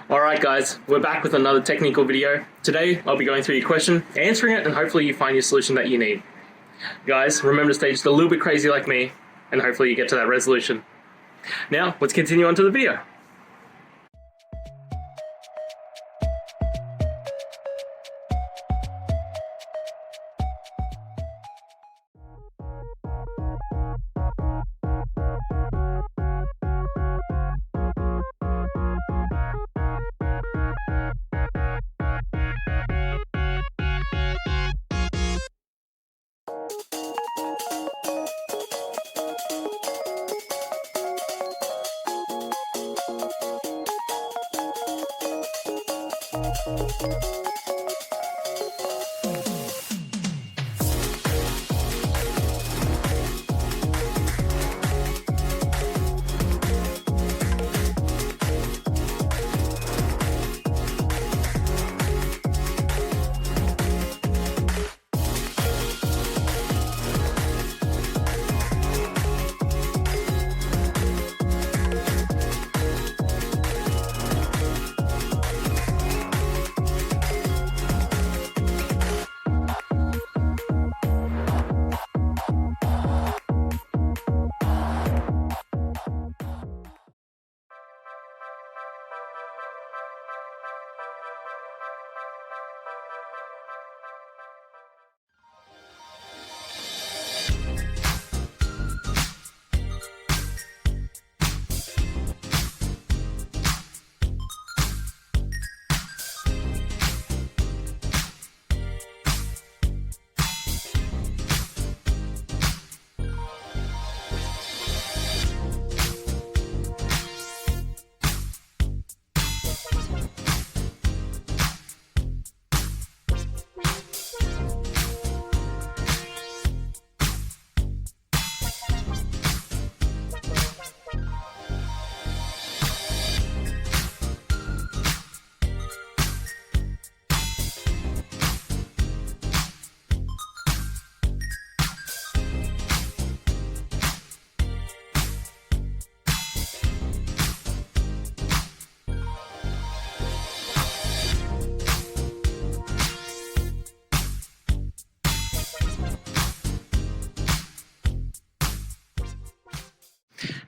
Alright guys, we're back with another technical video. Today I'll be going through your question, answering it, and hopefully you find your solution that you need. Guys, remember to stay just a little bit crazy like me, and hopefully you get to that resolution. Now, let's continue on to the video.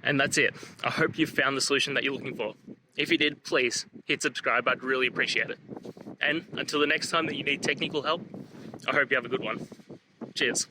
And that's it. I hope you found the solution that you're looking for. If you did, please hit subscribe. I'd really appreciate it. And until the next time that you need technical help, I hope you have a good one. Cheers.